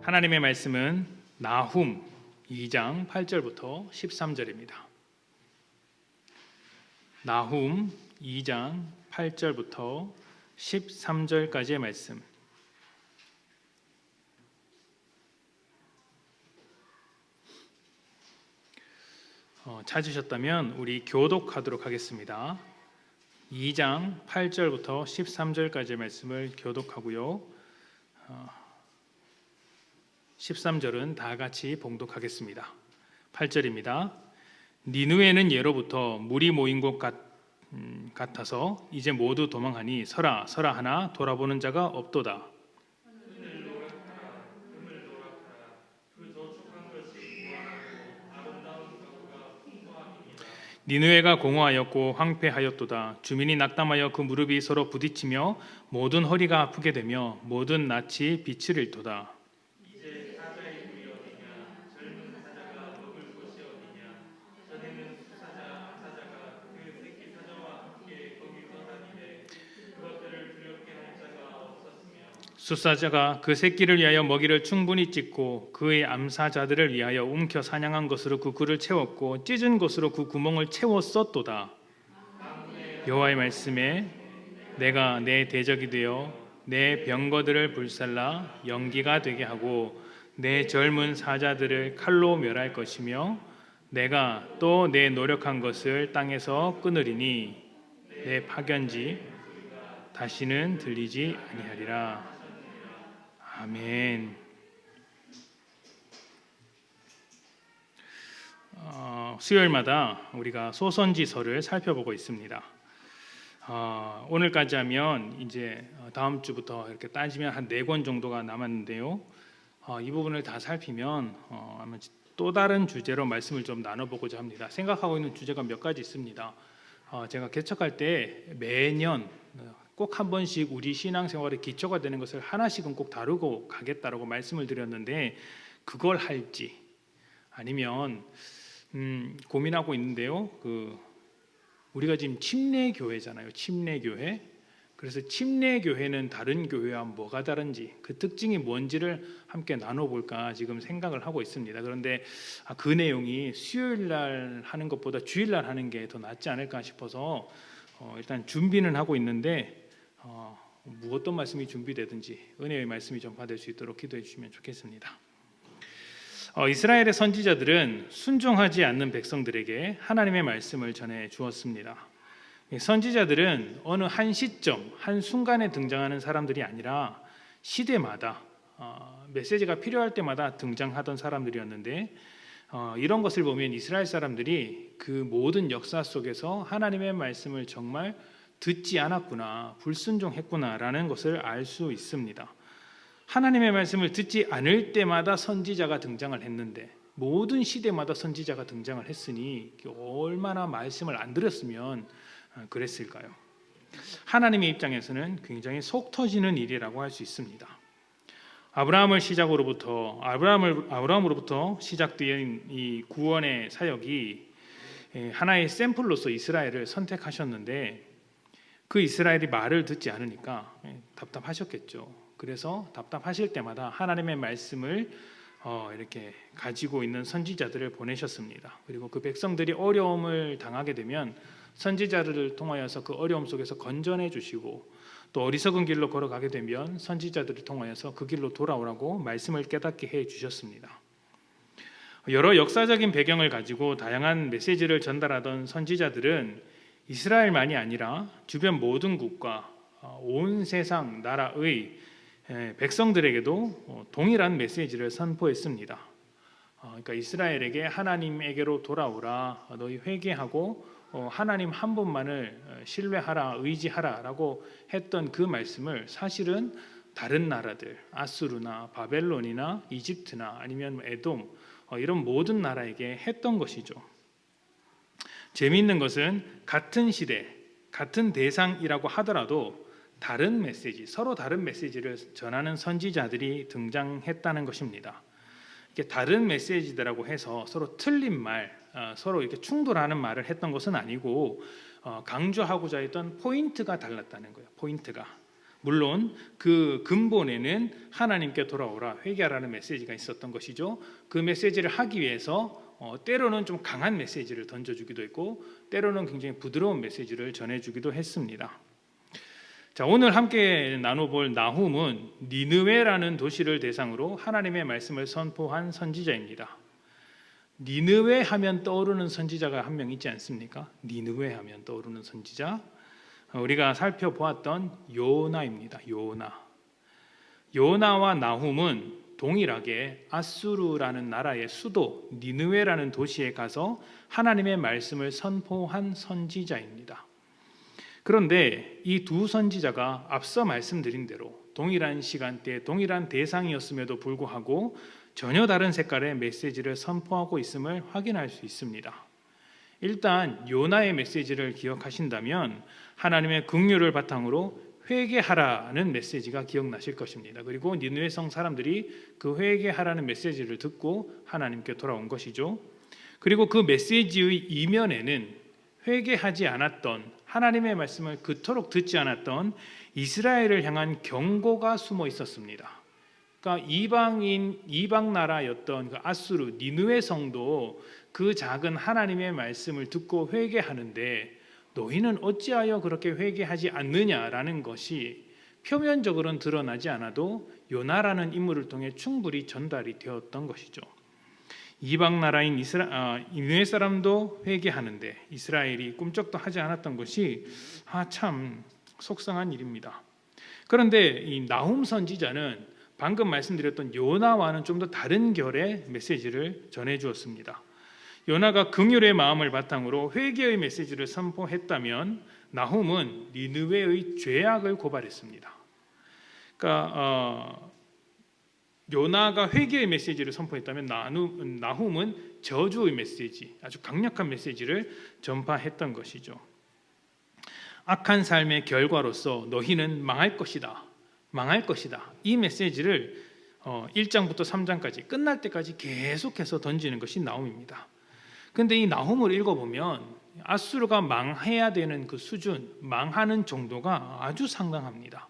하나님의 말씀은 나훔 2장 8절부터 13절입니다. 나훔 2장 8절부터 13절까지의 말씀. 찾으셨다면 우리 교독하도록 하겠습니다. 2장 8절부터 13절까지의 말씀을 교독하고요. 13절은 다 같이 봉독하겠습니다. 8절입니다. 니느웨는 예로부터 물이 모인 곳 같아서 이제 모두 도망하니 서라 서라 하나 돌아보는 자가 없도다. 니느웨가 공허하였고 황폐하였도다. 주민이 낙담하여 그 무릎이 서로 부딪히며 모든 허리가 아프게 되며 모든 낯이 빛을 잃도다. 이제 사자의 굴이 어디냐? 젊은 사자가 먹을 곳이 어디냐? 전에는 사자가 그 새끼 사자와 함께 거기서 다니되 그것들을 두렵게 할 자가 없었으며 숫사자가 그 새끼를 위하여 먹이를 충분히 찢고 그의 암사자들을 위하여 움켜 사냥한 것으로 그 굴을 채웠고 찢은 것으로 그 구멍을 채웠었도다. 여호와의 말씀에 내가 내 대적이 되어 내 병거들을 불살라 연기가 되게 하고 내 젊은 사자들을 칼로 멸할 것이며 내가 또 내 노력한 것을 땅에서 끊으리니 내 파견지 다시는 들리지 아니하리라. 아멘. 수요일마다 우리가 소선지서를 살펴보고 있습니다. 오늘까지 하면 이제 다음 주부터 이렇게 따지면 한 4권 정도가 남았는데요. 이 부분을 다 살피면 아마 또 다른 주제로 말씀을 좀 나눠보고자 합니다. 생각하고 있는 주제가 몇 가지 있습니다. 제가 개척할 때 매년 꼭 한 번씩 우리 신앙생활의 기초가 되는 것을 하나씩은 꼭 다루고 가겠다라고 말씀을 드렸는데 그걸 할지 아니면 고민하고 있는데요. 우리가 지금 침례교회잖아요. 침례교회. 그래서 침례교회는 다른 교회와 뭐가 다른지 그 특징이 뭔지를 함께 나눠볼까 지금 생각을 하고 있습니다. 그런데 그 내용이 수요일날 하는 것보다 주일날 하는 게 더 낫지 않을까 싶어서 일단 준비는 하고 있는데 무엇도 말씀이 준비되든지 은혜의 말씀이 좀 받을 수 있도록 기도해 주시면 좋겠습니다. 이스라엘의 선지자들은 순종하지 않는 백성들에게 하나님의 말씀을 전해 주었습니다. 선지자들은 어느 한 시점, 한 순간에 등장하는 사람들이 아니라 시대마다 메시지가 필요할 때마다 등장하던 사람들이었는데 이런 것을 보면 이스라엘 사람들이 그 모든 역사 속에서 하나님의 말씀을 정말 듣지 않았구나, 불순종했구나라는 것을 알 수 있습니다. 하나님의 말씀을 듣지 않을 때마다 선지자가 등장을 했는데 모든 시대마다 선지자가 등장을 했으니 얼마나 말씀을 안 들었으면 그랬을까요? 하나님의 입장에서는 굉장히 속 터지는 일이라고 할 수 있습니다. 아브라함으로부터 시작된 이 구원의 사역이 하나의 샘플로서 이스라엘을 선택하셨는데 그 이스라엘이 말을 듣지 않으니까 답답하셨겠죠. 그래서 답답하실 때마다 하나님의 말씀을 이렇게 가지고 있는 선지자들을 보내셨습니다. 그리고 그 백성들이 어려움을 당하게 되면 선지자들을 통하여서 그 어려움 속에서 건져내 주시고 또 어리석은 길로 걸어가게 되면 선지자들을 통하여서 그 길로 돌아오라고 말씀을 깨닫게 해 주셨습니다. 여러 역사적인 배경을 가지고 다양한 메시지를 전달하던 선지자들은 이스라엘만이 아니라 주변 모든 국가, 온 세상 나라의 백성들에게도 동일한 메시지를 선포했습니다. 그러니까 이스라엘에게 하나님에게로 돌아오라, 너희 회개하고 하나님 한 분만을 신뢰하라, 의지하라라고 했던 그 말씀을 사실은 다른 나라들, 아수르나 바벨론이나 이집트나 아니면 에돔 이런 모든 나라에게 했던 것이죠. 재미있는 것은 같은 시대, 같은 대상이라고 하더라도 다른 메시지, 서로 다른 메시지를 전하는 선지자들이 등장했다는 것입니다. 이렇게 다른 메시지들하고 해서 서로 틀린 말, 서로 이렇게 충돌하는 말을 했던 것은 아니고 강조하고자 했던 포인트가 달랐다는 거예요. 포인트가 물론 그 근본에는 하나님께 돌아오라, 회개하라는 메시지가 있었던 것이죠. 그 메시지를 하기 위해서 때로는 좀 강한 메시지를 던져주기도 했고 때로는 굉장히 부드러운 메시지를 전해주기도 했습니다. 자, 오늘 함께 나눠볼 나훔은 니느웨라는 도시를 대상으로 하나님의 말씀을 선포한 선지자입니다. 니느웨 하면 떠오르는 선지자가 한 명 있지 않습니까? 니느웨 하면 떠오르는 선지자, 우리가 살펴보았던 요나입니다. 요나와 나훔은 동일하게 아수르라는 나라의 수도 니느웨라는 도시에 가서 하나님의 말씀을 선포한 선지자입니다. 그런데 이 두 선지자가 앞서 말씀드린 대로 동일한 시간대, 동일한 대상이었음에도 불구하고 전혀 다른 색깔의 메시지를 선포하고 있음을 확인할 수 있습니다. 일단 요나의 메시지를 기억하신다면 하나님의 긍휼을 바탕으로 회개하라는 메시지가 기억나실 것입니다. 그리고 니느웨 성 사람들이 그 회개하라는 메시지를 듣고 하나님께 돌아온 것이죠. 그리고 그 메시지의 이면에는 회개하지 않았던, 하나님의 말씀을 그토록 듣지 않았던 이스라엘을 향한 경고가 숨어 있었습니다. 그러니까 이방 나라였던 그 아수르 니느웨 성도 그 작은 하나님의 말씀을 듣고 회개하는데 너희는 어찌하여 그렇게 회개하지 않느냐라는 것이 표면적으로는 드러나지 않아도 요나라는 인물을 통해 충분히 전달이 되었던 것이죠. 이방 나라인 니느웨 사람도 회개하는데 이스라엘이 꿈쩍도 하지 않았던 것이 참 속상한 일입니다. 그런데 이 나훔 선지자는 방금 말씀드렸던 요나와는 좀 더 다른 결의 메시지를 전해주었습니다. 요나가 긍휼의 마음을 바탕으로 회개의 메시지를 선포했다면 나훔은 니느웨의 죄악을 고발했습니다. 그러니까 요나가 회개의 메시지를 선포했다면 나훔은 저주의 메시지, 아주 강력한 메시지를 전파했던 것이죠. 악한 삶의 결과로서 너희는 망할 것이다. 이 메시지를 1장부터 3장까지 끝날 때까지 계속해서 던지는 것이 나훔입니다. 그런데 이 나훔을 읽어보면 아수르가 망해야 되는 그 수준, 망하는 정도가 아주 상당합니다.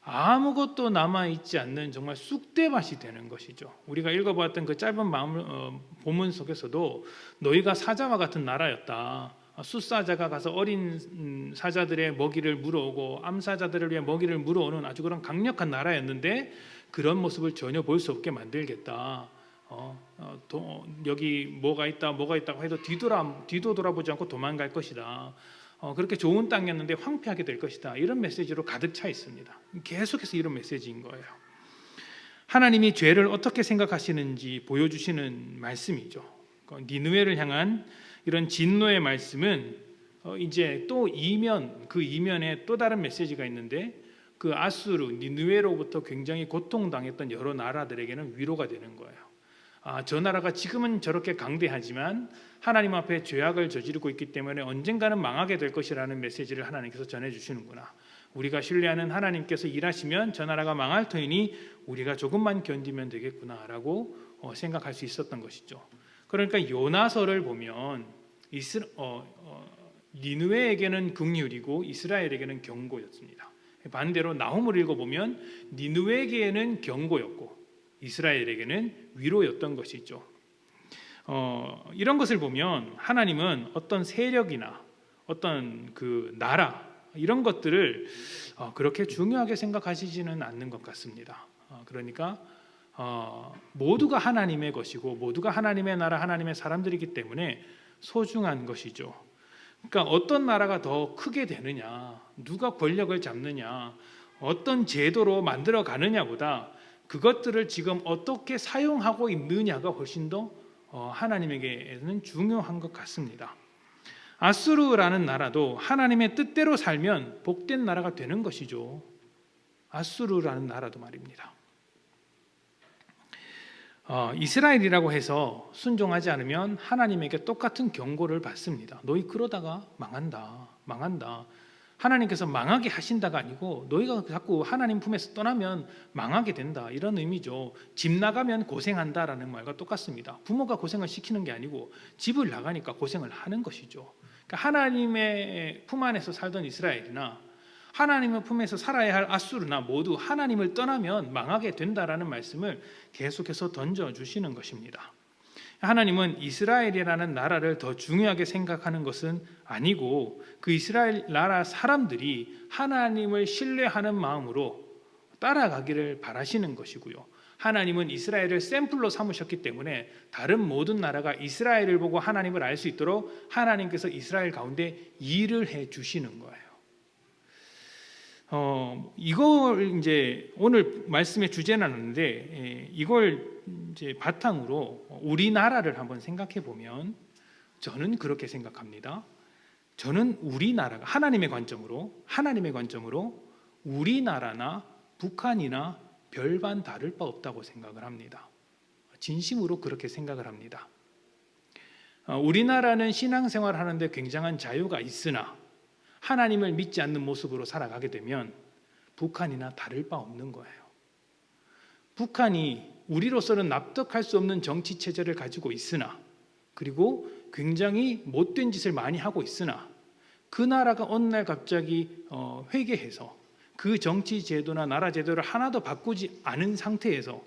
아무것도 남아있지 않는 정말 쑥대밭이 되는 것이죠. 우리가 읽어보았던 그 짧은 본문 속에서도 너희가 사자와 같은 나라였다. 숫사자가 가서 어린 사자들의 먹이를 물어오고 암사자들을 위해 먹이를 물어오는 아주 그런 강력한 나라였는데 그런 모습을 전혀 볼 수 없게 만들겠다. 여기 뭐가 있다고 해도 뒤도 돌아보지 않고 도망갈 것이다. 그렇게 좋은 땅이었는데 황폐하게 될 것이다. 이런 메시지로 가득 차 있습니다. 계속해서 이런 메시지인 거예요. 하나님이 죄를 어떻게 생각하시는지 보여주시는 말씀이죠. 니느웨를 향한 이런 진노의 말씀은 이제 또 그 이면에 또 다른 메시지가 있는데 그 아수르, 니느웨로부터 굉장히 고통당했던 여러 나라들에게는 위로가 되는 거예요. 저 나라가 지금은 저렇게 강대하지만 하나님 앞에 죄악을 저지르고 있기 때문에 언젠가는 망하게 될 것이라는 메시지를 하나님께서 전해주시는구나. 우리가 신뢰하는 하나님께서 일하시면 저 나라가 망할 터이니 우리가 조금만 견디면 되겠구나라고 생각할 수 있었던 것이죠. 그러니까 요나서를 보면 니느웨에게는 긍휼이고 이스라엘에게는 경고였습니다. 반대로 나훔을 읽어보면 니느웨에게는 경고였고 이스라엘에게는 위로였던 것이죠. 이런 것을 보면 하나님은 어떤 세력이나 어떤 그 나라 이런 것들을 그렇게 중요하게 생각하시지는 않는 것 같습니다. 그러니까 모두가 하나님의 것이고 모두가 하나님의 나라, 하나님의 사람들이기 때문에 소중한 것이죠. 그러니까 어떤 나라가 더 크게 되느냐, 누가 권력을 잡느냐, 어떤 제도로 만들어 가느냐보다 그것들을 지금 어떻게 사용하고 있느냐가 훨씬 더 하나님에게는 중요한 것 같습니다. 아수르라는 나라도 하나님의 뜻대로 살면 복된 나라가 되는 것이죠. 아수르라는 나라도 말입니다. 이스라엘이라고 해서 순종하지 않으면 하나님에게 똑같은 경고를 받습니다. 너희 그러다가 망한다. 하나님께서 망하게 하신다가 아니고 너희가 자꾸 하나님 품에서 떠나면 망하게 된다, 이런 의미죠. 집 나가면 고생한다라는 말과 똑같습니다. 부모가 고생을 시키는 게 아니고 집을 나가니까 고생을 하는 것이죠. 그러니까 하나님의 품 안에서 살던 이스라엘이나 하나님의 품에서 살아야 할 아수르나 모두 하나님을 떠나면 망하게 된다라는 말씀을 계속해서 던져주시는 것입니다. 하나님은 이스라엘이라는 나라를 더 중요하게 생각하는 것은 아니고 그 이스라엘 나라 사람들이 하나님을 신뢰하는 마음으로 따라가기를 바라시는 것이고요. 하나님은 이스라엘을 샘플로 삼으셨기 때문에 다른 모든 나라가 이스라엘을 보고 하나님을 알 수 있도록 하나님께서 이스라엘 가운데 일을 해 주시는 거예요. 이걸 이제 오늘 말씀의 주제는 아닌데 이걸 이제 바탕으로 우리나라를 한번 생각해 보면 저는 그렇게 생각합니다. 저는 우리나라가 하나님의 관점으로 우리나라나 북한이나 별반 다를 바 없다고 생각을 합니다. 진심으로 그렇게 생각을 합니다. 우리나라는 신앙생활 하는데 굉장한 자유가 있으나 하나님을 믿지 않는 모습으로 살아가게 되면 북한이나 다를 바 없는 거예요. 북한이 우리로서는 납득할 수 없는 정치 체제를 가지고 있으나 그리고 굉장히 못된 짓을 많이 하고 있으나 그 나라가 어느 날 갑자기 회개해서 그 정치 제도나 나라 제도를 하나도 바꾸지 않은 상태에서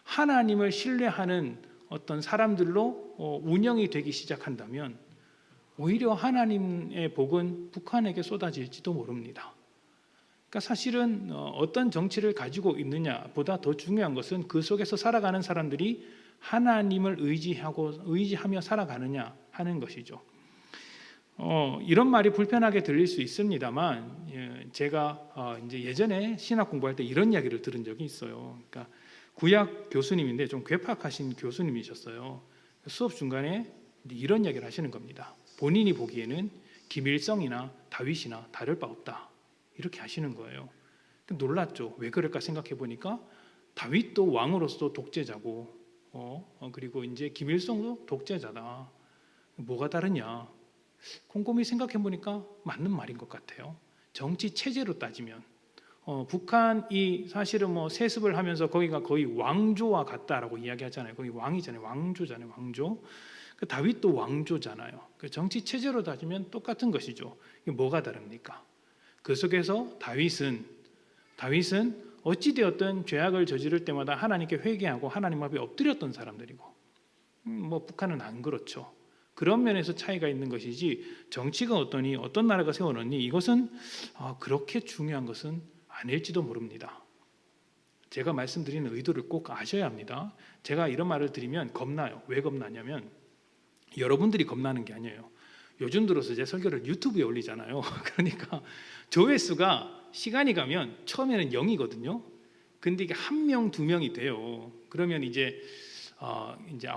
하나님을 신뢰하는 어떤 사람들로 운영이 되기 시작한다면 오히려 하나님의 복은 북한에게 쏟아질지도 모릅니다. 그러니까 사실은 어떤 정치를 가지고 있느냐보다 더 중요한 것은 그 속에서 살아가는 사람들이 하나님을 의지하며 살아가느냐 하는 것이죠. 이런 말이 불편하게 들릴 수 있습니다만 제가 이제 예전에 신학 공부할 때 이런 이야기를 들은 적이 있어요. 그러니까 구약 교수님인데 좀 괴팍하신 교수님이셨어요. 수업 중간에 이런 이야기를 하시는 겁니다. 본인이 보기에는 김일성이나 다윗이나 다를 바 없다 이렇게 하시는 거예요. 놀랐죠. 왜 그럴까 생각해 보니까 다윗도 왕으로서 독재자고 그리고 이제 김일성도 독재자다. 뭐가 다르냐? 곰곰이 생각해 보니까 맞는 말인 것 같아요. 정치 체제로 따지면 북한이 사실은 뭐 세습을 하면서 거기가 거의 왕조와 같다라고 이야기하잖아요. 거기 왕이잖아요. 왕조잖아요. 왕조. 다윗도 왕조잖아요. 정치 체제로 따지면 똑같은 것이죠. 이게 뭐가 다릅니까? 그 속에서 다윗은 어찌되었든 죄악을 저지를 때마다 하나님께 회개하고 하나님 앞에 엎드렸던 사람들이고 뭐 북한은 안 그렇죠. 그런 면에서 차이가 있는 것이지 정치가 어떠니 어떤 나라가 세워놓니 이것은 그렇게 중요한 것은 아닐지도 모릅니다. 제가 말씀드리는 의도를 꼭 아셔야 합니다. 제가 이런 말을 드리면 겁나요. 왜 겁나냐면 여러분들이 겁나는 게 아니에요. 요즘 들어서 제 설교를 유튜브에 올리잖아요. 그러니까 조회수가 시간이 가면 처음에는 0이거든요. 근데 이게 1명, 2명이 돼요. 그러면 이제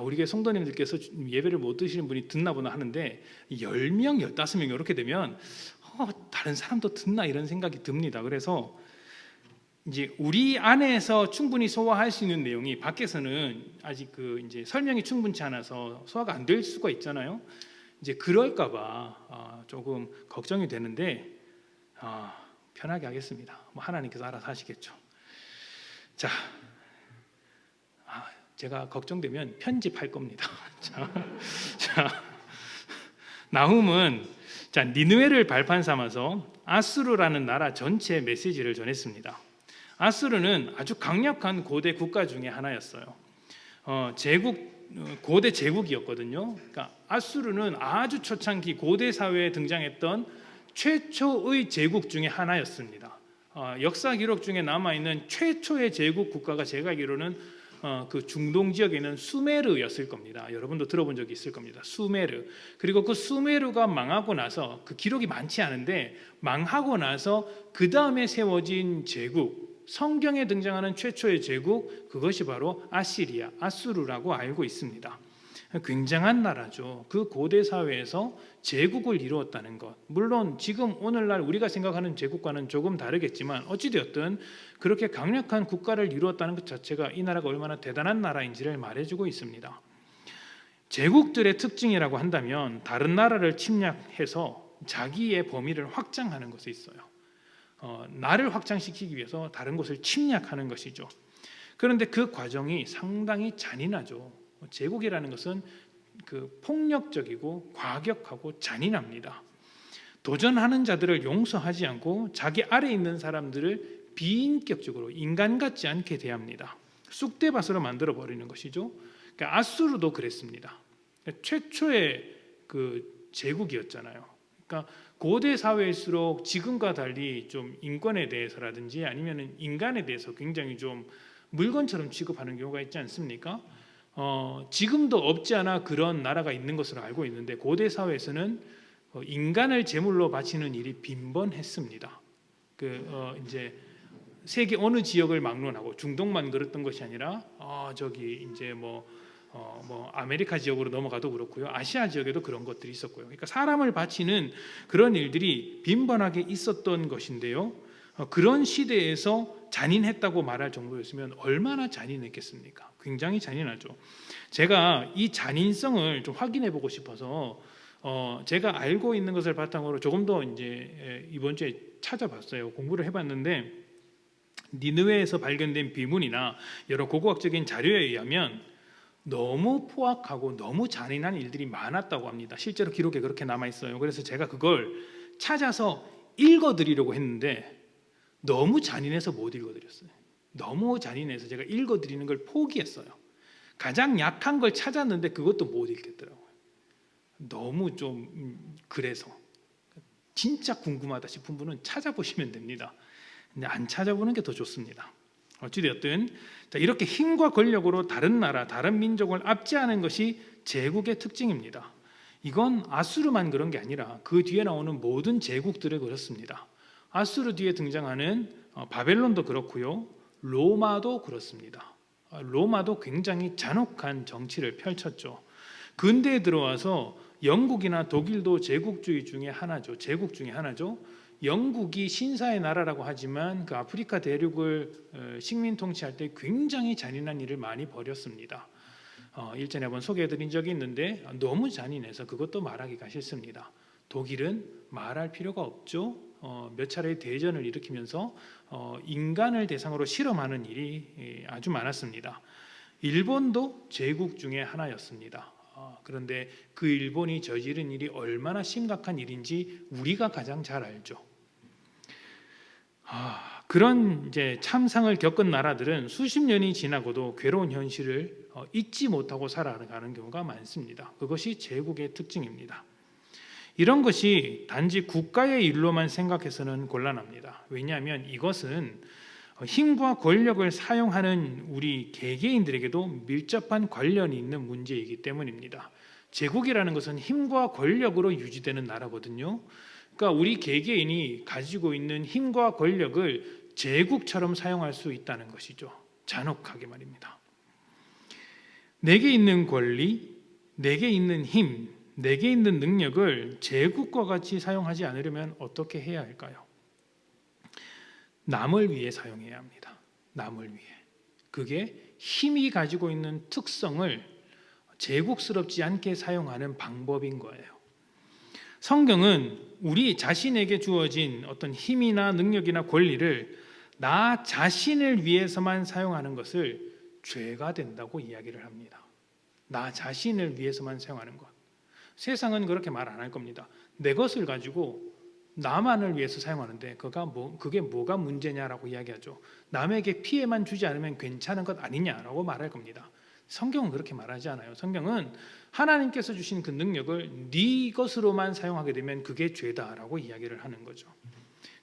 우리 교회 성도님들께서 예배를 못 드시는 분이 듣나 보나 하는데 10명, 15명 이렇게 되면 다른 사람도 듣나 이런 생각이 듭니다. 그래서 이제 우리 안에서 충분히 소화할 수 있는 내용이 밖에서는 아직 이제 설명이 충분치 않아서 소화가 안 될 수가 있잖아요. 이제 그럴까봐 조금 걱정이 되는데 편하게 하겠습니다. 뭐 하나님께서 알아서 하시겠죠. 자, 제가 걱정되면 편집할 겁니다. 자, 나훔은 니느웨를 발판 삼아서 아수르라는 나라 전체의 메시지를 전했습니다. 아수르는 아주 강력한 고대 국가 중에 하나였어요. 고대 제국이었거든요. 그러니까 아수르는 아주 초창기 고대 사회에 등장했던 최초의 제국 중에 하나였습니다. 역사 기록 중에 남아 있는 최초의 제국 국가가 제가 알기로는 그 중동 지역에 있는 수메르였을 겁니다. 여러분도 들어본 적이 있을 겁니다. 수메르. 그리고 그 수메르가 망하고 나서 그 기록이 많지 않은데 망하고 나서 그 다음에 세워진 제국, 성경에 등장하는 최초의 제국, 그것이 바로 아시리아, 아수르라고 알고 있습니다. 굉장한 나라죠. 그 고대 사회에서 제국을 이루었다는 것. 물론 지금 오늘날 우리가 생각하는 제국과는 조금 다르겠지만 어찌되었든 그렇게 강력한 국가를 이루었다는 것 자체가 이 나라가 얼마나 대단한 나라인지를 말해주고 있습니다. 제국들의 특징이라고 한다면 다른 나라를 침략해서 자기의 범위를 확장하는 것이 있어요. 나를 확장시키기 위해서 다른 곳을 침략하는 것이죠. 그런데 그 과정이 상당히 잔인하죠. 제국이라는 것은 그 폭력적이고 과격하고 잔인합니다. 도전하는 자들을 용서하지 않고 자기 아래 있는 사람들을 비인격적으로 인간 같지 않게 대합니다. 쑥대밭으로 만들어 버리는 것이죠. 그러니까 아수르도 그랬습니다. 그러니까 최초의 그 제국이었잖아요. 그러니까 고대 사회일수록 지금과 달리 좀 인권에 대해서라든지 아니면 인간에 대해서 굉장히 좀 물건처럼 취급하는 경우가 있지 않습니까? 지금도 없지 않아 그런 나라가 있는 것으로 알고 있는데 고대 사회에서는 인간을 제물로 바치는 일이 빈번했습니다. 이제 세계 어느 지역을 막론하고 중동만 그랬던 것이 아니라 저기 이제 뭐 아메리카 지역으로 넘어가도 그렇고요, 아시아 지역에도 그런 것들이 있었고요. 그러니까 사람을 바치는 그런 일들이 빈번하게 있었던 것인데요. 그런 시대에서 잔인했다고 말할 정도였으면 얼마나 잔인했겠습니까? 굉장히 잔인하죠. 제가 이 잔인성을 좀 확인해 보고 싶어서 제가 알고 있는 것을 바탕으로 조금 더 이제 이번 주에 찾아봤어요. 공부를 해봤는데 니느웨에서 발견된 비문이나 여러 고고학적인 자료에 의하면 너무 포악하고 너무 잔인한 일들이 많았다고 합니다. 실제로 기록에 그렇게 남아 있어요. 그래서 제가 그걸 찾아서 읽어드리려고 했는데 너무 잔인해서 못 읽어드렸어요. 너무 잔인해서 제가 읽어드리는 걸 포기했어요. 가장 약한 걸 찾았는데 그것도 못 읽겠더라고요. 너무 좀 그래서 진짜 궁금하다 싶은 분은 찾아보시면 됩니다. 근데 안 찾아보는 게 더 좋습니다. 어찌되었든 이렇게 힘과 권력으로 다른 나라, 다른 민족을 압제하는 것이 제국의 특징입니다. 이건 아수르만 그런 게 아니라 그 뒤에 나오는 모든 제국들을 그렇습니다. 아수르 뒤에 등장하는 바벨론도 그렇고요, 로마도 그렇습니다. 로마도 굉장히 잔혹한 정치를 펼쳤죠. 근대에 들어와서 영국이나 독일도 제국주의 중에 하나죠. 제국 중에 하나죠. 영국이 신사의 나라라고 하지만 그 아프리카 대륙을 식민 통치할 때 굉장히 잔인한 일을 많이 벌였습니다. 일전에 한번 소개해드린 적이 있는데 너무 잔인해서 그것도 말하기가 싫습니다. 독일은 말할 필요가 없죠. 몇 차례의 대전을 일으키면서 인간을 대상으로 실험하는 일이 아주 많았습니다. 일본도 제국 중에 하나였습니다. 그런데 그 일본이 저지른 일이 얼마나 심각한 일인지 우리가 가장 잘 알죠. 그런 이제 참상을 겪은 나라들은 수십 년이 지나고도 괴로운 현실을 잊지 못하고 살아가는 경우가 많습니다. 그것이 제국의 특징입니다. 이런 것이 단지 국가의 일로만 생각해서는 곤란합니다. 왜냐하면 이것은 힘과 권력을 사용하는 우리 개개인들에게도 밀접한 관련이 있는 문제이기 때문입니다. 제국이라는 것은 힘과 권력으로 유지되는 나라거든요. 그러니까 우리 개개인이 가지고 있는 힘과 권력을 제국처럼 사용할 수 있다는 것이죠. 잔혹하게 말입니다. 내게 있는 권리, 내게 있는 힘, 내게 있는 능력을 제국과 같이 사용하지 않으려면 어떻게 해야 할까요? 남을 위해 사용해야 합니다. 남을 위해. 그게 힘이 가지고 있는 특성을 제국스럽지 않게 사용하는 방법인 거예요. 성경은 우리 자신에게 주어진 어떤 힘이나 능력이나 권리를 나 자신을 위해서만 사용하는 것을 죄가 된다고 이야기를 합니다. 나 자신을 위해서만 사용하는 것. 세상은 그렇게 말 안 할 겁니다. 내 것을 가지고 나만을 위해서 사용하는데 그게 뭐가 문제냐라고 이야기하죠. 남에게 피해만 주지 않으면 괜찮은 것 아니냐라고 말할 겁니다. 성경은 그렇게 말하지 않아요. 성경은 하나님께서 주신 그 능력을 네 것으로만 사용하게 되면 그게 죄다라고 이야기를 하는 거죠.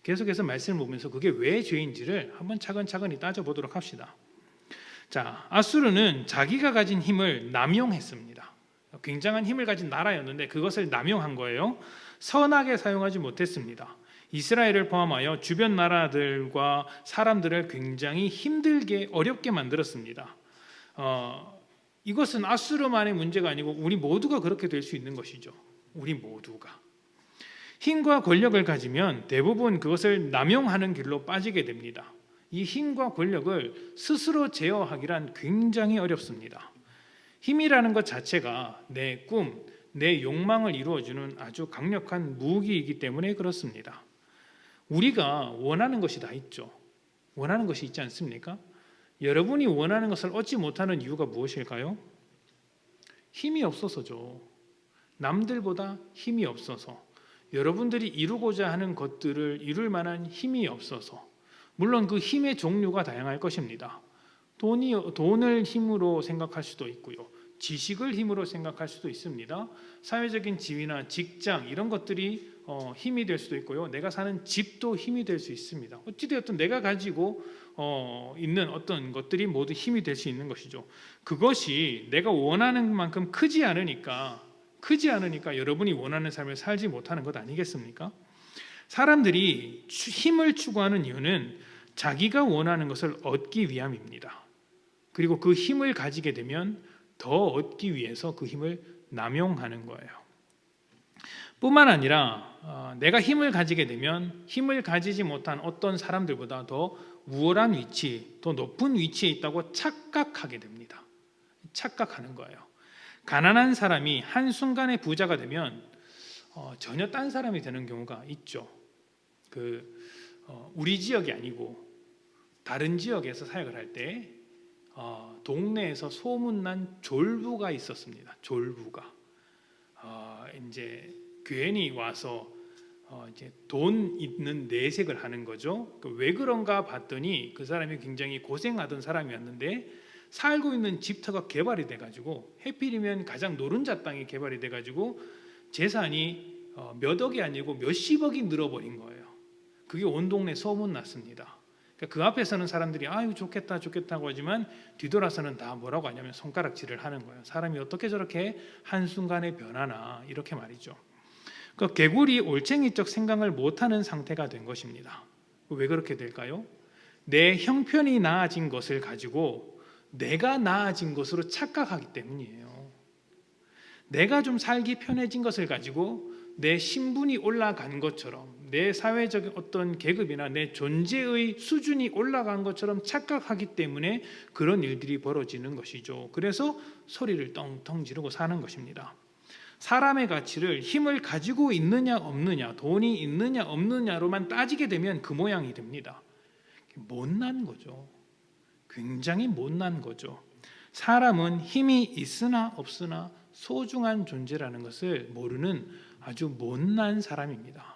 계속해서 말씀을 보면서 그게 왜 죄인지를 한번 차근차근히 따져보도록 합시다. 자, 아수르는 자기가 가진 힘을 남용했습니다. 굉장한 힘을 가진 나라였는데 그것을 남용한 거예요. 선하게 사용하지 못했습니다. 이스라엘을 포함하여 주변 나라들과 사람들을 굉장히 힘들게 어렵게 만들었습니다. 이것은 아수르만의 문제가 아니고 우리 모두가 그렇게 될 수 있는 것이죠. 우리 모두가 힘과 권력을 가지면 대부분 그것을 남용하는 길로 빠지게 됩니다. 이 힘과 권력을 스스로 제어하기란 굉장히 어렵습니다. 힘이라는 것 자체가 내 꿈, 내 욕망을 이루어주는 아주 강력한 무기이기 때문에 그렇습니다. 우리가 원하는 것이 다 있죠. 원하는 것이 있지 않습니까? 여러분이 원하는 것을 얻지 못하는 이유가 무엇일까요? 힘이 없어서죠. 남들보다 힘이 없어서. 여러분들이 이루고자 하는 것들을 이룰 만한 힘이 없어서, 물론 그 힘의 종류가 다양할 것입니다. 돈을 힘으로 생각할 수도 있고요, 지식을 힘으로 생각할 수도 있습니다. 사회적인 지위나 직장 이런 것들이 힘이 될 수도 있고요, 내가 사는 집도 힘이 될 수 있습니다. 어찌되었든 내가 가지고 있는 어떤 것들이 모두 힘이 될 수 있는 것이죠. 그것이 내가 원하는 만큼 크지 않으니까 여러분이 원하는 삶을 살지 못하는 것 아니겠습니까? 사람들이 힘을 추구하는 이유는 자기가 원하는 것을 얻기 위함입니다. 그리고 그 힘을 가지게 되면 더 얻기 위해서 그 힘을 남용하는 거예요. 뿐만 아니라 내가 힘을 가지게 되면 힘을 가지지 못한 어떤 사람들보다 더 우월한 위치, 더 높은 위치에 있다고 착각하게 됩니다. 착각하는 거예요. 가난한 사람이 한순간에 부자가 되면 전혀 딴 사람이 되는 경우가 있죠. 우리 지역이 아니고 다른 지역에서 사역을 할 때 동네에서 소문난 졸부가 있었습니다. 졸부가 이제 괜히 와서 이제 돈 있는 내색을 하는 거죠. 왜 그런가 봤더니 그 사람이 굉장히 고생하던 사람이었는데 살고 있는 집터가 개발이 돼가지고, 해필이면 가장 노른자 땅이 개발이 돼가지고 재산이 몇 억이 아니고 몇십억이 늘어버린 거예요. 그게 온 동네 소문났습니다. 그 앞에서는 사람들이 아유 좋겠다 좋겠다고 하지만 뒤돌아서는 다 뭐라고 하냐면 손가락질을 하는 거예요. 사람이 어떻게 저렇게 한순간에 변하나, 이렇게 말이죠. 그 개구리 올챙이적 생각을 못하는 상태가 된 것입니다. 왜 그렇게 될까요? 내 형편이 나아진 것을 가지고 내가 나아진 것으로 착각하기 때문이에요. 내가 좀 살기 편해진 것을 가지고 내 신분이 올라간 것처럼, 내 사회적인 어떤 계급이나 내 존재의 수준이 올라간 것처럼 착각하기 때문에 그런 일들이 벌어지는 것이죠. 그래서 소리를 떵떵 지르고 사는 것입니다. 사람의 가치를 힘을 가지고 있느냐 없느냐, 돈이 있느냐 없느냐로만 따지게 되면 그 모양이 됩니다. 못난 거죠. 굉장히 못난 거죠. 사람은 힘이 있으나 없으나 소중한 존재라는 것을 모르는 아주 못난 사람입니다.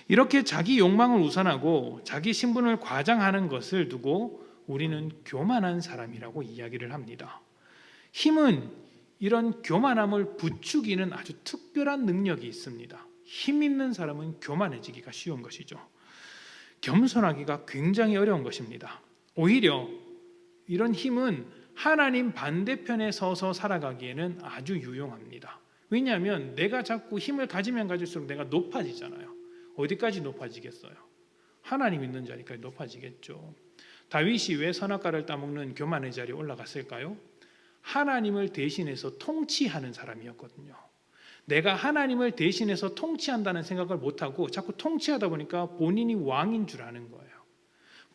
이렇게 자기 욕망을 우선하고 자기 신분을 과장하는 것을 두고 우리는 교만한 사람이라고 이야기를 합니다. 힘은 이런 교만함을 부추기는 아주 특별한 능력이 있습니다. 힘 있는 사람은 교만해지기가 쉬운 것이죠. 겸손하기가 굉장히 어려운 것입니다. 오히려 이런 힘은 하나님 반대편에 서서 살아가기에는 아주 유용합니다. 왜냐하면 내가 자꾸 힘을 가지면 가질수록 내가 높아지잖아요. 어디까지 높아지겠어요? 하나님 있는 자리까지 높아지겠죠. 다윗이 왜 선악과를 따먹는 교만의 자리에 올라갔을까요? 하나님을 대신해서 통치하는 사람이었거든요. 내가 하나님을 대신해서 통치한다는 생각을 못하고 자꾸 통치하다 보니까 본인이 왕인 줄 아는 거예요.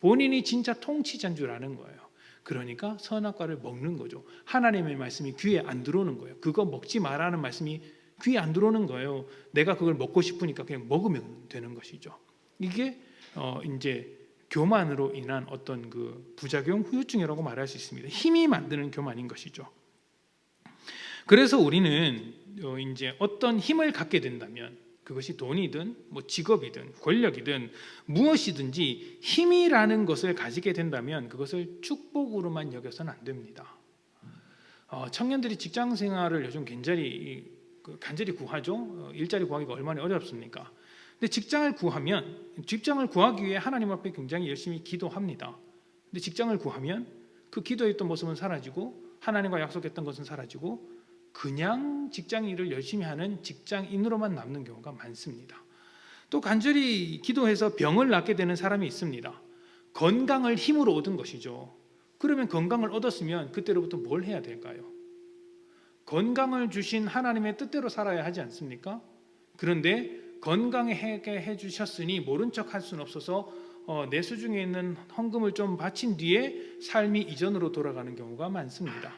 본인이 진짜 통치자인 줄 아는 거예요. 그러니까 선악과를 먹는 거죠. 하나님의 말씀이 귀에 안 들어오는 거예요. 그거 먹지 말라는 말씀이 귀에 안 들어오는 거예요. 내가 그걸 먹고 싶으니까 그냥 먹으면 되는 것이죠. 이게 이제 교만으로 인한 어떤 그 부작용, 후유증이라고 말할 수 있습니다. 힘이 만드는 교만인 것이죠. 그래서 우리는 이제 어떤 힘을 갖게 된다면 그것이 돈이든 뭐 직업이든 권력이든 무엇이든지 힘이라는 것을 가지게 된다면 그것을 축복으로만 여겨서는 안 됩니다. 청년들이 직장 생활을 요즘 간절히 구하죠. 일자리 구하기가 얼마나 어렵습니까? 근데 직장을 구하기 위해 하나님 앞에 굉장히 열심히 기도합니다. 근데 직장을 구하면 그 기도했던 모습은 사라지고 하나님과 약속했던 것은 사라지고 그냥 직장 일을 열심히 하는 직장인으로만 남는 경우가 많습니다. 또 간절히 기도해서 병을 낫게 되는 사람이 있습니다. 건강을 힘으로 얻은 것이죠. 그러면 건강을 얻었으면 그때로부터 뭘 해야 될까요? 건강을 주신 하나님의 뜻대로 살아야 하지 않습니까? 그런데 건강하게 해주셨으니 모른 척 할 수는 없어서 내 수중에 있는 헌금을 좀 바친 뒤에 삶이 이전으로 돌아가는 경우가 많습니다.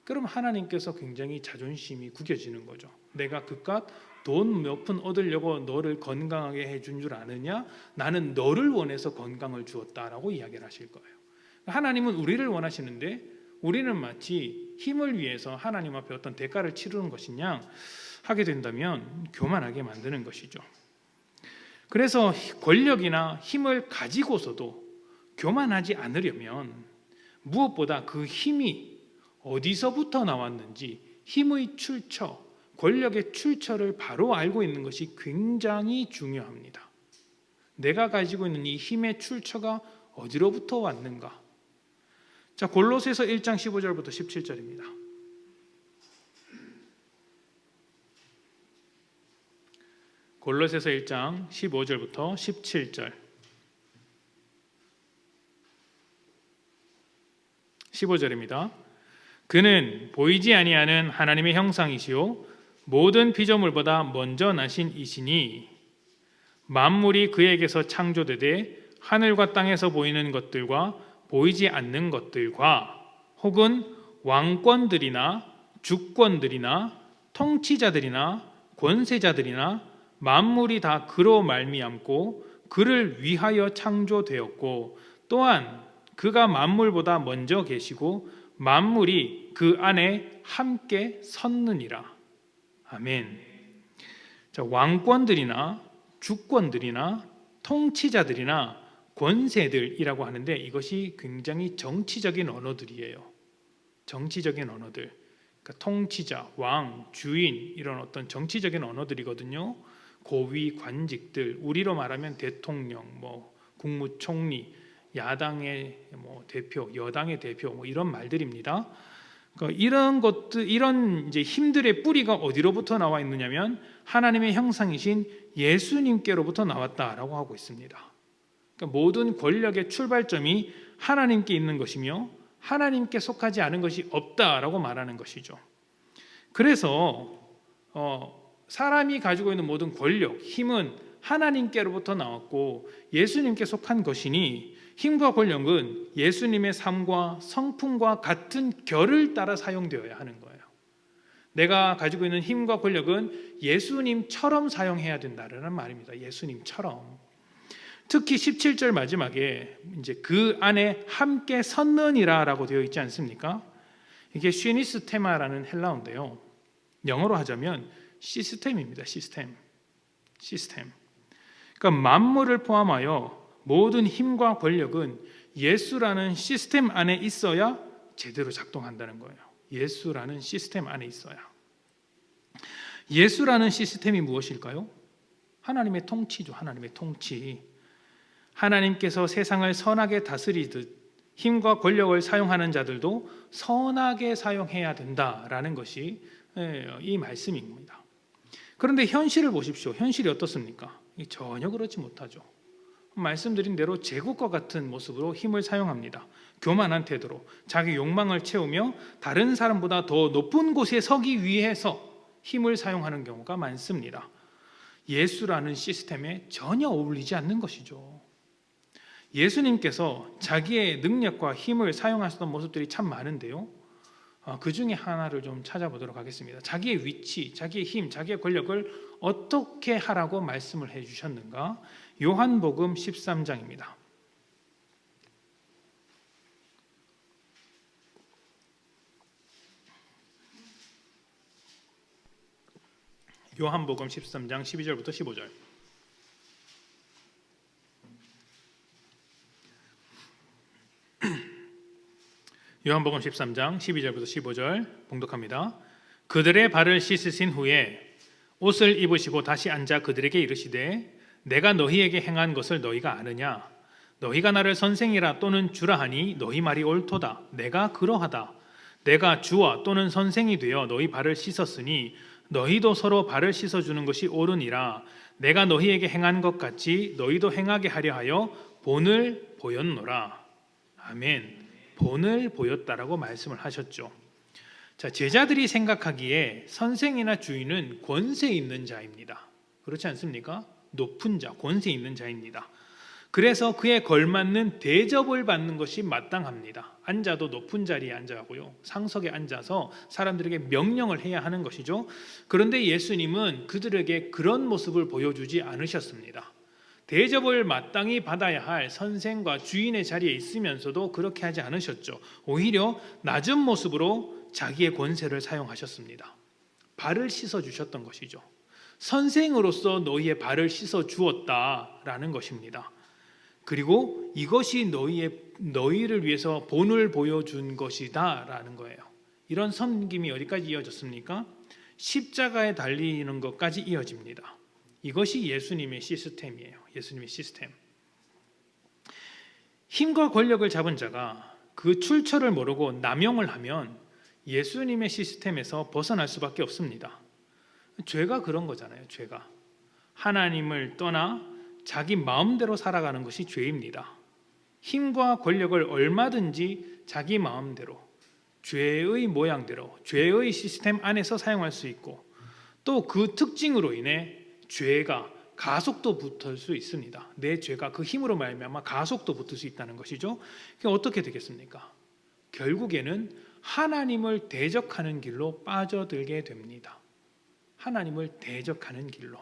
그럼 하나님께서 굉장히 자존심이 구겨지는 거죠. 내가 그깟 돈 몇 푼 얻으려고 너를 건강하게 해준 줄 아느냐? 나는 너를 원해서 건강을 주었다라고 이야기를 하실 거예요. 하나님은 우리를 원하시는데 우리는 마치 힘을 위해서 하나님 앞에 어떤 대가를 치르는 것이냐 하게 된다면 교만하게 만드는 것이죠. 그래서 권력이나 힘을 가지고서도 교만하지 않으려면 무엇보다 그 힘이 어디서부터 나왔는지, 힘의 출처, 권력의 출처를 바로 알고 있는 것이 굉장히 중요합니다. 내가 가지고 있는 이 힘의 출처가 어디로부터 왔는가? 자, 골로새서 1장 15절부터 17절입니다. 골로새서 1장 15절부터 17절. 15절입니다. 그는 보이지 아니하는 하나님의 형상이시요 모든 피조물보다 먼저 나신 이시니 만물이 그에게서 창조되되 하늘과 땅에서 보이는 것들과 보이지 않는 것들과 혹은 왕권들이나 주권들이나 통치자들이나 권세자들이나 만물이 다 그로 말미암고 그를 위하여 창조되었고 또한 그가 만물보다 먼저 계시고 만물이 그 안에 함께 섰느니라. 아멘. 자, 왕권들이나 주권들이나 통치자들이나 권세들이라고 하는데 이것이 굉장히 정치적인 언어들이에요. 정치적인 언어들. 그러니까 통치자, 왕, 주인 이런 어떤 정치적인 언어들이거든요. 고위 관직들, 우리로 말하면 대통령, 국무총리, 야당의 대표, 여당의 대표 이런 말들입니다. 그러니까 이런 것들, 이런 이제 힘들의 뿌리가 어디로부터 나와 있느냐면 하나님의 형상이신 예수님께로부터 나왔다라고 하고 있습니다. 그러니까 모든 권력의 출발점이 하나님께 있는 것이며 하나님께 속하지 않은 것이 없다라고 말하는 것이죠. 그래서 사람이 가지고 있는 모든 권력, 힘은 하나님께로부터 나왔고 예수님께 속한 것이니 힘과 권력은 예수님의 삶과 성품과 같은 결을 따라 사용되어야 하는 거예요. 내가 가지고 있는 힘과 권력은 예수님처럼 사용해야 된다는 말입니다. 예수님처럼. 특히 17절 마지막에 이제 그 안에 함께 섰느니라라고 되어 있지 않습니까? 이게 시니스테마라는 헬라어인데요. 영어로 하자면 시스템입니다. 시스템. 그러니까 만물을 포함하여 모든 힘과 권력은 예수라는 시스템 안에 있어야 제대로 작동한다는 거예요. 예수라는 시스템 안에 있어야. 예수라는 시스템이 무엇일까요? 하나님의 통치죠. 하나님의 통치. 하나님께서 세상을 선하게 다스리듯 힘과 권력을 사용하는 자들도 선하게 사용해야 된다라는 것이 이 말씀입니다. 그런데 현실을 보십시오. 현실이 어떻습니까? 전혀 그렇지 못하죠. 말씀드린 대로 제국과 같은 모습으로 힘을 사용합니다. 교만한 태도로 자기 욕망을 채우며 다른 사람보다 더 높은 곳에 서기 위해서 힘을 사용하는 경우가 많습니다. 예수라는 시스템에 전혀 어울리지 않는 것이죠. 예수님께서 자기의 능력과 힘을 사용하셨던 모습들이 참 많은데요. 그 중에 하나를 좀 찾아보도록 하겠습니다. 자기의 위치, 자기의 힘, 자기의 권력을 어떻게 하라고 말씀을 해주셨는가? 요한복음 13장입니다. 요한복음 13장 12절부터 15절. 요한복음 13장 12절부터 15절 봉독합니다. 그들의 발을 씻으신 후에 옷을 입으시고 다시 앉아 그들에게 이르시되 내가 너희에게 행한 것을 너희가 아느냐? 너희가 나를 선생이라 또는 주라 하니 너희 말이 옳도다. 내가 그러하다. 내가 주와 또는 선생이 되어 너희 발을 씻었으니 너희도 서로 발을 씻어주는 것이 옳으니라. 내가 너희에게 행한 것 같이 너희도 행하게 하려 하여 본을 보였노라. 아멘. 본을 보였다라고 말씀을 하셨죠. 자, 제자들이 생각하기에 선생이나 주인은 권세 있는 자입니다. 그렇지 않습니까? 높은 자, 권세 있는 자입니다. 그래서 그에 걸맞는 대접을 받는 것이 마땅합니다. 앉아도 높은 자리에 앉아고요. 상석에 앉아서 사람들에게 명령을 해야 하는 것이죠. 그런데 예수님은 그들에게 그런 모습을 보여주지 않으셨습니다. 대접을 마땅히 받아야 할 선생과 주인의 자리에 있으면서도 그렇게 하지 않으셨죠. 오히려 낮은 모습으로 자기의 권세를 사용하셨습니다. 발을 씻어 주셨던 것이죠. 선생으로서 너희의 발을 씻어 주었다라는 것입니다. 그리고 이것이 너희를 위해서 본을 보여준 것이다라는 거예요. 이런 섬김이 어디까지 이어졌습니까? 십자가에 달리는 것까지 이어집니다. 이것이 예수님의 시스템이에요. 예수님의 시스템. 힘과 권력을 잡은 자가 그 출처를 모르고 남용을 하면 예수님의 시스템에서 벗어날 수밖에 없습니다. 죄가 그런 거잖아요. 죄가 하나님을 떠나 자기 마음대로 살아가는 것이 죄입니다. 힘과 권력을 얼마든지 자기 마음대로, 죄의 모양대로, 죄의 시스템 안에서 사용할 수 있고, 또 그 특징으로 인해 죄가 가속도 붙을 수 있습니다. 내 죄가 그 힘으로 말미암아 가속도 붙을 수 있다는 것이죠. 그게 어떻게 되겠습니까? 결국에는 하나님을 대적하는 길로 빠져들게 됩니다. 하나님을 대적하는 길로.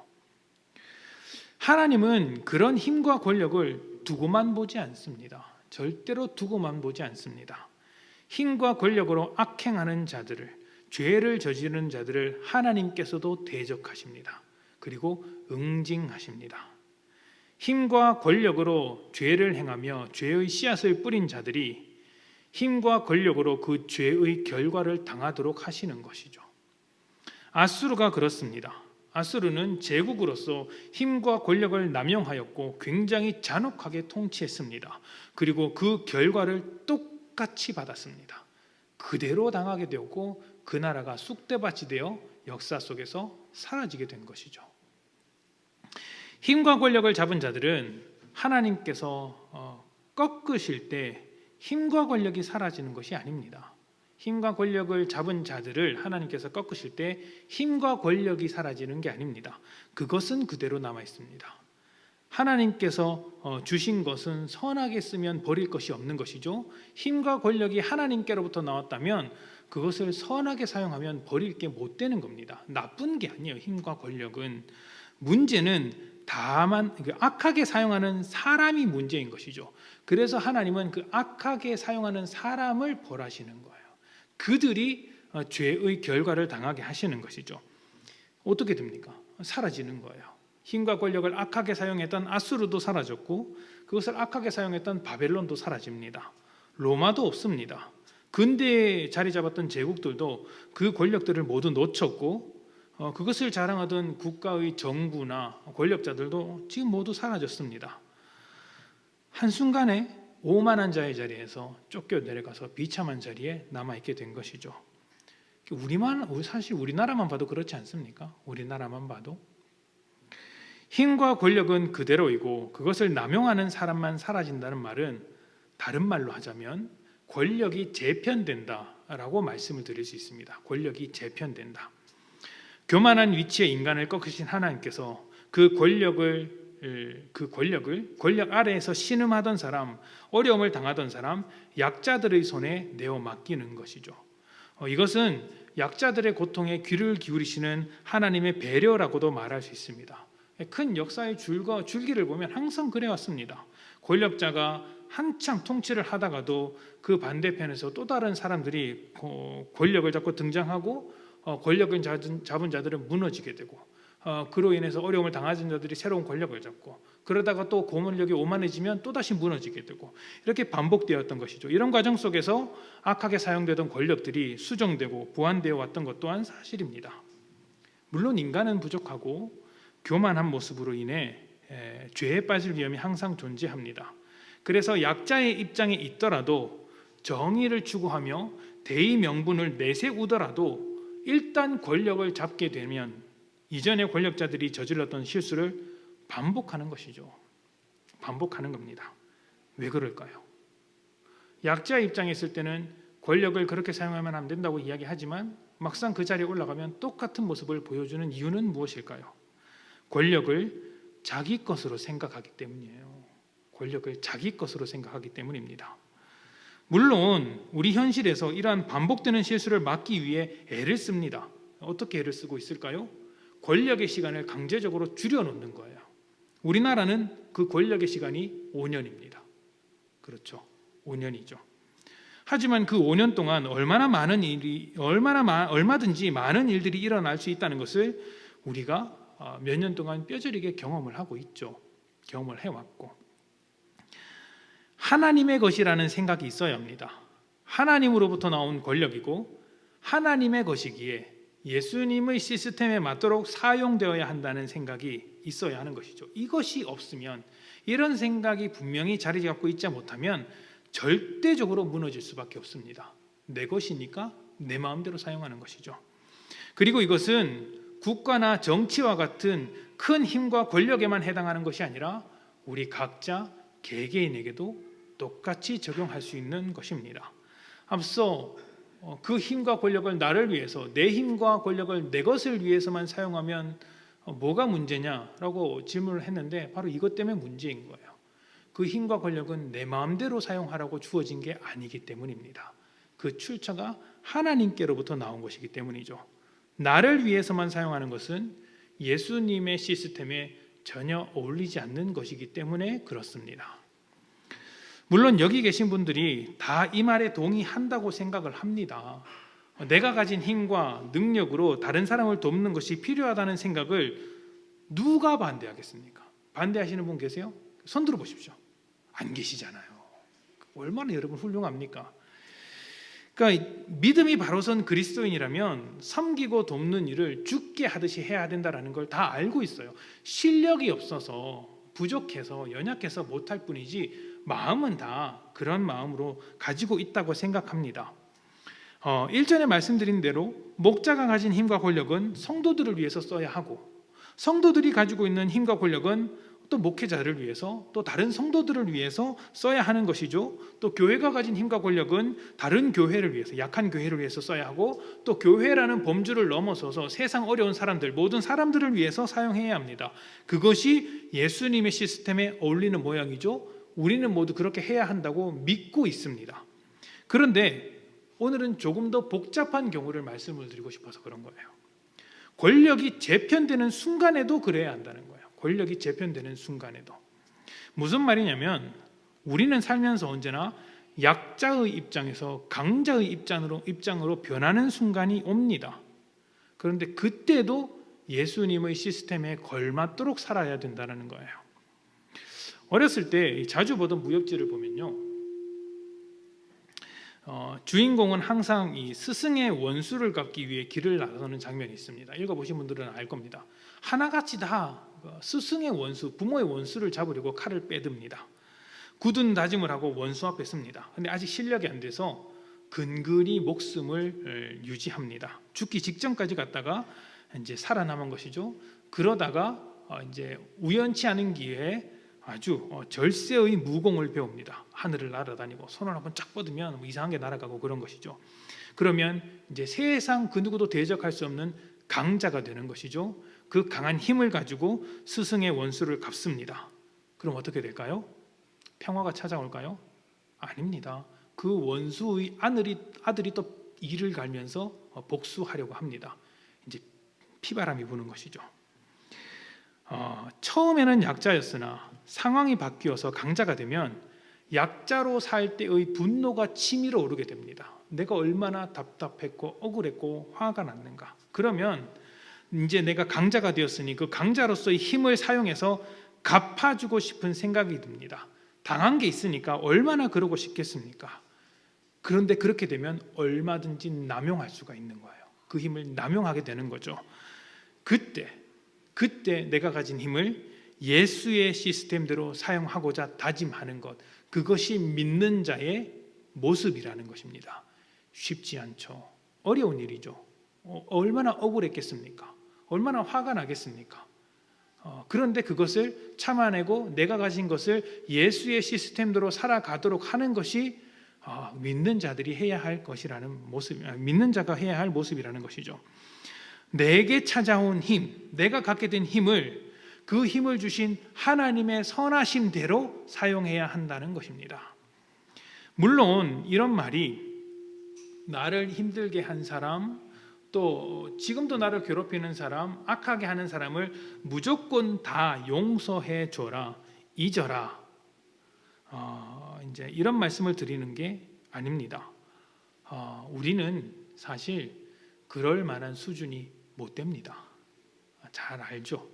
하나님은 그런 힘과 권력을 두고만 보지 않습니다. 절대로 두고만 보지 않습니다. 힘과 권력으로 악행하는 자들을, 죄를 저지르는 자들을 하나님께서도 대적하십니다. 그리고 응징하십니다. 힘과 권력으로 죄를 행하며 죄의 씨앗을 뿌린 자들이 힘과 권력으로 그 죄의 결과를 당하도록 하시는 것이죠. 아수르가 그렇습니다. 아수르는 제국으로서 힘과 권력을 남용하였고 굉장히 잔혹하게 통치했습니다. 그리고 그 결과를 똑같이 받았습니다. 그대로 당하게 되었고 그 나라가 쑥대밭이 되어 역사 속에서 사라지게 된 것이죠. 힘과 권력을 잡은 자들은 하나님께서 꺾으실 때 힘과 권력이 사라지는 것이 아닙니다. 힘과 권력을 잡은 자들을 하나님께서 꺾으실 때 힘과 권력이 사라지는 게 아닙니다. 그것은 그대로 남아 있습니다. 하나님께서 주신 것은 선하게 쓰면 버릴 것이 없는 것이죠. 힘과 권력이 하나님께로부터 나왔다면 그것을 선하게 사용하면 버릴 게 못 되는 겁니다. 나쁜 게 아니에요. 힘과 권력은. 문제는 다만 악하게 사용하는 사람이 문제인 것이죠. 그래서 하나님은 그 악하게 사용하는 사람을 벌하시는 거예요. 그들이 죄의 결과를 당하게 하시는 것이죠. 어떻게 됩니까? 사라지는 거예요. 힘과 권력을 악하게 사용했던 아수르도 사라졌고 그것을 악하게 사용했던 바벨론도 사라집니다. 로마도 없습니다. 근대에 자리 잡았던 제국들도 그 권력들을 모두 놓쳤고 그것을 자랑하던 국가의 정부나 권력자들도 지금 모두 사라졌습니다. 한순간에 오만한 자의 자리에서 쫓겨 내려가서 비참한 자리에 남아있게 된 것이죠. 사실 우리나라만 봐도 그렇지 않습니까? 우리나라만 봐도 힘과 권력은 그대로이고 그것을 남용하는 사람만 사라진다는 말은 다른 말로 하자면 권력이 재편된다라고 말씀을 드릴 수 있습니다. 권력이 재편된다. 교만한 위치의 인간을 꺾으신 하나님께서 그 권력 아래에서 신음하던 사람, 어려움을 당하던 사람, 약자들의 손에 내어 맡기는 것이죠. 이것은 약자들의 고통에 귀를 기울이시는 하나님의 배려라고도 말할 수 있습니다. 큰 역사의 줄기를 보면 항상 그래왔습니다. 권력자가 한창 통치를 하다가도 그 반대편에서 또 다른 사람들이 권력을 잡고 등장하고 권력을 잡은 자들은 무너지게 되고 그로 인해서 어려움을 당하는 자들이 새로운 권력을 잡고 그러다가 또 권력이 오만해지면 또다시 무너지게 되고 이렇게 반복되었던 것이죠. 이런 과정 속에서 악하게 사용되던 권력들이 수정되고 보완되어 왔던 것 또한 사실입니다. 물론 인간은 부족하고 교만한 모습으로 인해 죄에 빠질 위험이 항상 존재합니다. 그래서 약자의 입장에 있더라도 정의를 추구하며 대의 명분을 내세우더라도 일단 권력을 잡게 되면 이전의 권력자들이 저질렀던 실수를 반복하는 것이죠. 반복하는 겁니다. 왜 그럴까요? 약자의 입장에 있을 때는 권력을 그렇게 사용하면 안 된다고 이야기하지만 막상 그 자리에 올라가면 똑같은 모습을 보여주는 이유는 무엇일까요? 권력을 자기 것으로 생각하기 때문이에요. 권력을 자기 것으로 생각하기 때문입니다. 물론 우리 현실에서 이러한 반복되는 실수를 막기 위해 애를 씁니다. 어떻게 애를 쓰고 있을까요? 권력의 시간을 강제적으로 줄여놓는 거예요. 우리나라는 그 권력의 시간이 5년입니다. 그렇죠. 5년이죠. 하지만 그 5년 동안 얼마든지 많은 일들이 일어날 수 있다는 것을 우리가 몇 년 동안 뼈저리게 경험을 하고 있죠. 경험을 해왔고, 하나님의 것이라는 생각이 있어야 합니다. 하나님으로부터 나온 권력이고 하나님의 것이기에 예수님의 시스템에 맞도록 사용되어야 한다는 생각이 있어야 하는 것이죠. 이것이 없으면, 이런 생각이 분명히 자리 잡고 있지 못하면 절대적으로 무너질 수밖에 없습니다. 내 것이니까 내 마음대로 사용하는 것이죠. 그리고 이것은 국가나 정치와 같은 큰 힘과 권력에만 해당하는 것이 아니라 우리 각자 개개인에게도 똑같이 적용할 수 있는 것입니다. 앞서 그 힘과 권력을 나를 위해서, 내 힘과 권력을 내 것을 위해서만 사용하면 뭐가 문제냐라고 질문을 했는데, 바로 이것 때문에 문제인 거예요. 그 힘과 권력은 내 마음대로 사용하라고 주어진 게 아니기 때문입니다. 그 출처가 하나님께로부터 나온 것이기 때문이죠. 나를 위해서만 사용하는 것은 예수님의 시스템에 전혀 어울리지 않는 것이기 때문에 그렇습니다. 물론 여기 계신 분들이 다 이 말에 동의한다고 생각을 합니다. 내가 가진 힘과 능력으로 다른 사람을 돕는 것이 필요하다는 생각을 누가 반대하겠습니까? 반대하시는 분 계세요? 손 들어 보십시오. 안 계시잖아요. 얼마나 여러분 훌륭합니까? 그러니까 믿음이 바로 선 그리스도인이라면 섬기고 돕는 일을 죽게 하듯이 해야 된다는 걸 다 알고 있어요. 실력이 없어서, 부족해서, 연약해서 못할 뿐이지 마음은 다 그런 마음으로 가지고 있다고 생각합니다. 1전에 말씀드린 대로 목자가 가진 힘과 권력은 성도들을 위해서 써야 하고, 성도들이 가지고 있는 힘과 권력은 또 목회자를 위해서, 또 다른 성도들을 위해서 써야 하는 것이죠. 또 교회가 가진 힘과 권력은 다른 교회를 위해서, 약한 교회를 위해서 써야 하고, 또 교회라는 범주를 넘어서서 세상 어려운 사람들, 모든 사람들을 위해서 사용해야 합니다. 그것이 예수님의 시스템에 어울리는 모양이죠. 우리는 모두 그렇게 해야 한다고 믿고 있습니다. 그런데 오늘은 조금 더 복잡한 경우를 말씀을 드리고 싶어서 그런 거예요. 권력이 재편되는 순간에도 그래야 한다는 거예요. 권력이 재편되는 순간에도. 무슨 말이냐면, 우리는 살면서 언제나 약자의 입장에서 강자의 입장으로 변하는 순간이 옵니다. 그런데 그때도 예수님의 시스템에 걸맞도록 살아야 된다는 거예요. 어렸을 때 자주 보던 무협지를 보면요, 주인공은 항상 이 스승의 원수를 갚기 위해 길을 나서는 장면이 있습니다. 읽어보신 분들은 알 겁니다. 하나같이 다 스승의 원수, 부모의 원수를 잡으려고 칼을 빼듭니다. 굳은 다짐을 하고 원수 앞에 섭니다. 근데 아직 실력이 안 돼서 근근히 목숨을 유지합니다. 죽기 직전까지 갔다가 이제 살아남은 것이죠. 그러다가 이제 우연치 않은 기회에 아주 절세의 무공을 배웁니다. 하늘을 날아다니고 손을 한번 쫙 뻗으면 뭐 이상한 게 날아가고 그런 것이죠. 그러면 이제 세상 그 누구도 대적할 수 없는 강자가 되는 것이죠. 그 강한 힘을 가지고 스승의 원수를 갚습니다. 그럼 어떻게 될까요? 평화가 찾아올까요? 아닙니다. 그 원수의 아들이 또 이를 갈면서 복수하려고 합니다. 이제 피바람이 부는 것이죠. 처음에는 약자였으나 상황이 바뀌어서 강자가 되면 약자로 살 때의 분노가 치밀어 오르게 됩니다. 내가 얼마나 답답했고 억울했고 화가 났는가. 그러면 이제 내가 강자가 되었으니 그 강자로서의 힘을 사용해서 갚아주고 싶은 생각이 듭니다. 당한 게 있으니까 얼마나 그러고 싶겠습니까? 그런데 그렇게 되면 얼마든지 남용할 수가 있는 거예요. 그 힘을 남용하게 되는 거죠. 그때 내가 가진 힘을 예수의 시스템대로 사용하고자 다짐하는 것, 그것이 믿는 자의 모습이라는 것입니다. 쉽지 않죠. 어려운 일이죠. 얼마나 억울했겠습니까? 얼마나 화가 나겠습니까? 그런데 그것을 참아내고 내가 가진 것을 예수의 시스템대로 살아가도록 하는 것이 믿는 자들이 해야 할 것이라는 모습, 믿는 자가 해야 할 모습이라는 것이죠. 내게 찾아온 힘, 내가 갖게 된 힘을, 그 힘을 주신 하나님의 선하심대로 사용해야 한다는 것입니다. 물론 이런 말이 나를 힘들게 한 사람, 또 지금도 나를 괴롭히는 사람, 악하게 하는 사람을 무조건 다 용서해 줘라, 잊어라. 이제 이런 말씀을 드리는 게 아닙니다. 우리는 사실 그럴 만한 수준이 못 됩니다. 잘 알죠.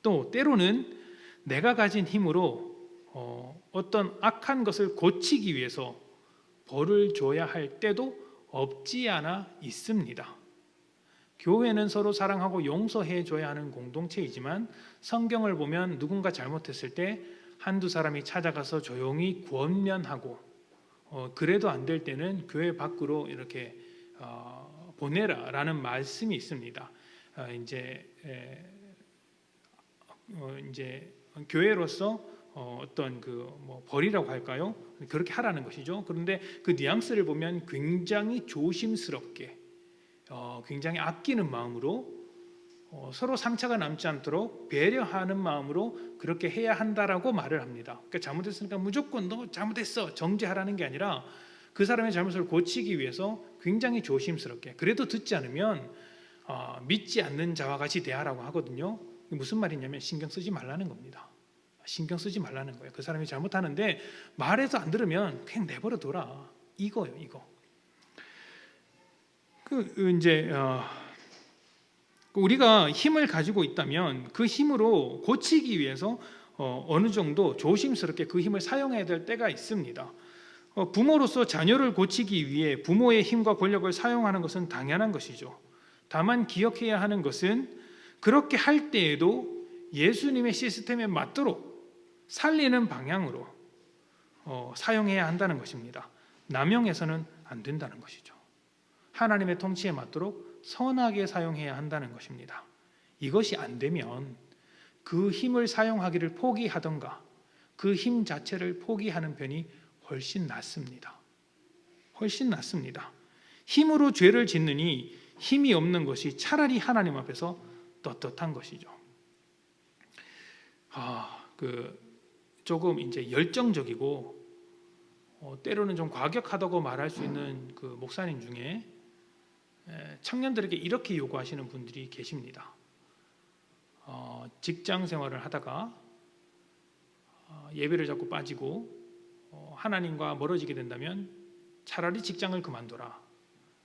또 때로는 내가 가진 힘으로 어떤 악한 것을 고치기 위해서 벌을 줘야 할 때도 없지 않아 있습니다. 교회는 서로 사랑하고 용서해 줘야 하는 공동체이지만 성경을 보면 누군가 잘못했을 때 한두 사람이 찾아가서 조용히 권면하고 그래도 안 될 때는 교회 밖으로 이렇게 보내라라는 말씀이 있습니다. 이제 교회로서 어떤 벌이라고 할까요? 그렇게 하라는 것이죠. 그런데 그 뉘앙스를 보면 굉장히 조심스럽게, 굉장히 아끼는 마음으로, 서로 상처가 남지 않도록 배려하는 마음으로 그렇게 해야 한다라고 말을 합니다. 그러니까 잘못했으니까 무조건 너 잘못했어 정죄하라는 게 아니라 그 사람의 잘못을 고치기 위해서 굉장히 조심스럽게, 그래도 듣지 않으면 믿지 않는 자와 같이 대하라고 하거든요. 무슨 말이냐면 신경 쓰지 말라는 겁니다. 신경 쓰지 말라는 거예요. 그 사람이 잘못하는데 말해서 안 들으면 그냥 내버려 둬라, 이거요, 이거. 우리가 힘을 가지고 있다면 그 힘으로 고치기 위해서 어느 정도 조심스럽게 그 힘을 사용해야 될 때가 있습니다. 부모로서 자녀를 고치기 위해 부모의 힘과 권력을 사용하는 것은 당연한 것이죠. 다만 기억해야 하는 것은 그렇게 할 때에도 예수님의 시스템에 맞도록 살리는 방향으로 사용해야 한다는 것입니다. 남용해서는 안 된다는 것이죠. 하나님의 통치에 맞도록 선하게 사용해야 한다는 것입니다. 이것이 안 되면 그 힘을 사용하기를 포기하던가 그 힘 자체를 포기하는 편이 훨씬 낫습니다. 훨씬 낫습니다. 힘으로 죄를 짓느니 힘이 없는 것이 차라리 하나님 앞에서 떳떳한 것이죠. 조금 이제 열정적이고 때로는 좀 과격하다고 말할 수 있는 그 목사님 중에 청년들에게 이렇게 요구하시는 분들이 계십니다. 직장 생활을 하다가 예배를 자꾸 빠지고 하나님과 멀어지게 된다면 차라리 직장을 그만둬라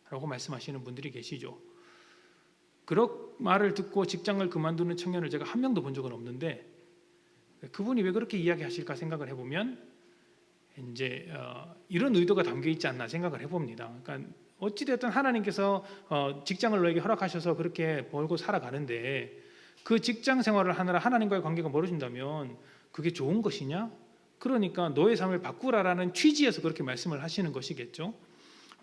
라고 말씀하시는 분들이 계시죠. 그런 말을 듣고 직장을 그만두는 청년을 제가 한 명도 본 적은 없는데 그분이 왜 그렇게 이야기하실까 생각을 해보면 이제 이런 의도가 담겨 있지 않나 생각을 해봅니다. 그러니까 어찌됐든 하나님께서 직장을 너에게 허락하셔서 그렇게 벌고 살아가는데 그 직장 생활을 하느라 하나님과의 관계가 멀어진다면 그게 좋은 것이냐? 그러니까 너의 삶을 바꾸라라는 취지에서 그렇게 말씀을 하시는 것이겠죠.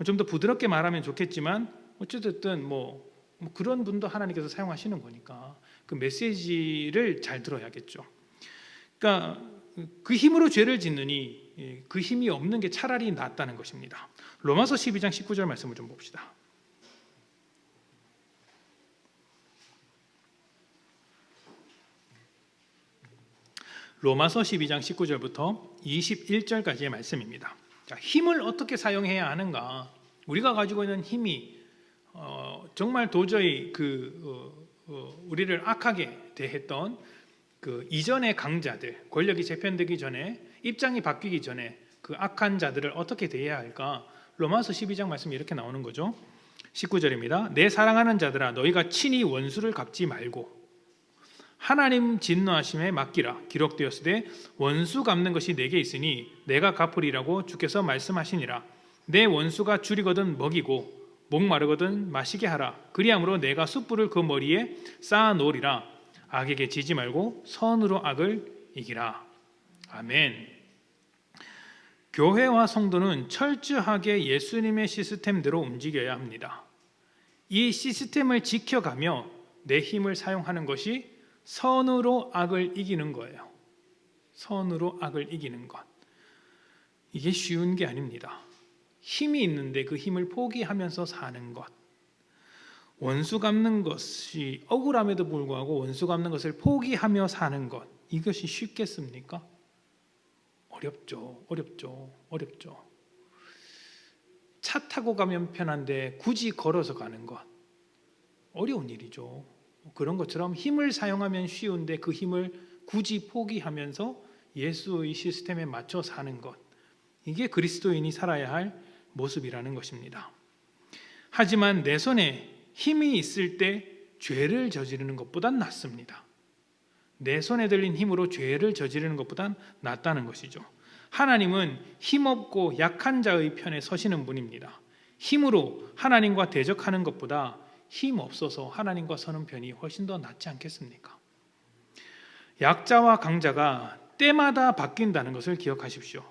좀 더 부드럽게 말하면 좋겠지만 어찌됐든 뭐 그런 분도 하나님께서 사용하시는 거니까 그 메시지를 잘 들어야겠죠. 그러니까 그 힘으로 죄를 짓느니 그 힘이 없는 게 차라리 낫다는 것입니다. 로마서 12장 19절 말씀을 좀 봅시다. 로마서 12장 19절부터 21절까지의 말씀입니다. 자, 힘을 어떻게 사용해야 하는가? 우리가 가지고 있는 힘이 정말 도저히 우리를 악하게 대했던 그 이전의 강자들, 권력이 재편되기 전에, 입장이 바뀌기 전에 그 악한 자들을 어떻게 대해야 할까? 로마서 12장 말씀이 이렇게 나오는 거죠. 19절입니다. 내 사랑하는 자들아 너희가 친히 원수를 갚지 말고 하나님 진노하심에 맡기라. 기록되었으되 원수 갚는 것이 내게 있으니 내가 갚으리라고 주께서 말씀하시니라. 내 원수가 줄이거든 먹이고 목마르거든 마시게 하라. 그리함으로 내가 숯불을 그 머리에 쌓아 놓으리라. 악에게 지지 말고 선으로 악을 이기라. 아멘. 교회와 성도는 철저하게 예수님의 시스템대로 움직여야 합니다. 이 시스템을 지켜가며 내 힘을 사용하는 것이 선으로 악을 이기는 거예요. 선으로 악을 이기는 것. 이게 쉬운 게 아닙니다. 힘이 있는데 그 힘을 포기하면서 사는 것. 원수 갚는 것이 억울함에도 불구하고 원수 갚는 것을 포기하며 사는 것. 이것이 쉽겠습니까? 어렵죠. 차 타고 가면 편한데 굳이 걸어서 가는 것. 어려운 일이죠. 그런 것처럼 힘을 사용하면 쉬운데 그 힘을 굳이 포기하면서 예수의 시스템에 맞춰 사는 것, 이게 그리스도인이 살아야 할 모습이라는 것입니다. 하지만 내 손에 힘이 있을 때 죄를 저지르는 것보단 낫습니다. 내 손에 들린 힘으로 죄를 저지르는 것보단 낫다는 것이죠. 하나님은 힘없고 약한 자의 편에 서시는 분입니다. 힘으로 하나님과 대적하는 것보다 힘 없어서 하나님과 서는 편이 훨씬 더 낫지 않겠습니까? 약자와 강자가 때마다 바뀐다는 것을 기억하십시오.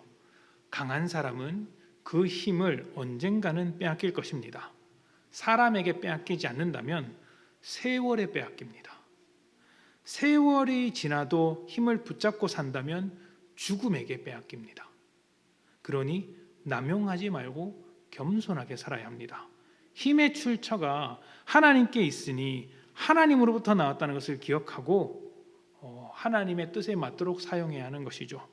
강한 사람은 그 힘을 언젠가는 빼앗길 것입니다. 사람에게 빼앗기지 않는다면 세월에 빼앗깁니다. 세월이 지나도 힘을 붙잡고 산다면 죽음에게 빼앗깁니다. 그러니 남용하지 말고 겸손하게 살아야 합니다. 힘의 출처가 하나님께 있으니 하나님으로부터 나왔다는 것을 기억하고 하나님의 뜻에 맞도록 사용해야 하는 것이죠.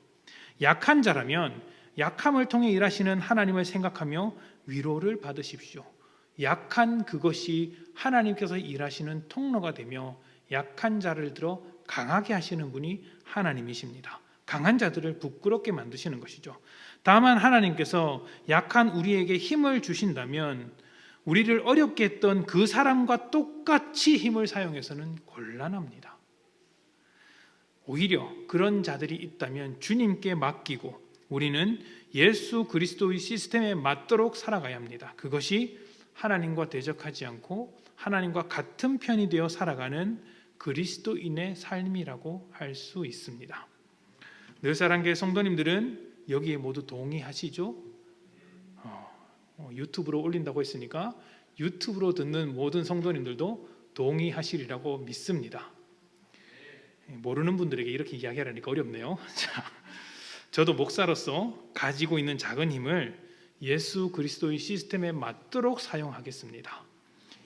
약한 자라면 약함을 통해 일하시는 하나님을 생각하며 위로를 받으십시오. 약한 그것이 하나님께서 일하시는 통로가 되며 약한 자를 들어 강하게 하시는 분이 하나님이십니다. 강한 자들을 부끄럽게 만드시는 것이죠. 다만 하나님께서 약한 우리에게 힘을 주신다면 우리를 어렵게 했던 그 사람과 똑같이 힘을 사용해서는 곤란합니다. 오히려 그런 자들이 있다면 주님께 맡기고 우리는 예수 그리스도의 시스템에 맞도록 살아가야 합니다. 그것이 하나님과 대적하지 않고 하나님과 같은 편이 되어 살아가는 그리스도인의 삶이라고 할 수 있습니다. 늘사랑교회 성도님들은 여기에 모두 동의하시죠? 유튜브로 올린다고 했으니까 유튜브로 듣는 모든 성도님들도 동의하시리라고 믿습니다. 모르는 분들에게 이렇게 이야기하려니까 어렵네요. 자, 저도 목사로서 가지고 있는 작은 힘을 예수 그리스도의 시스템에 맞도록 사용하겠습니다.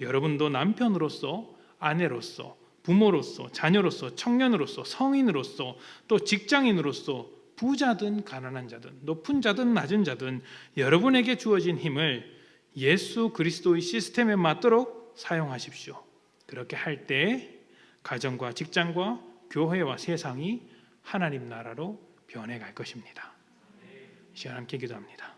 여러분도 남편으로서, 아내로서, 부모로서, 자녀로서, 청년으로서, 성인으로서, 또 직장인으로서 부자든 가난한 자든 높은 자든 낮은 자든 여러분에게 주어진 힘을 예수 그리스도의 시스템에 맞도록 사용하십시오. 그렇게 할 때 가정과 직장과 교회와 세상이 하나님 나라로 변해갈 것입니다. 이 시간 함께 기도합니다.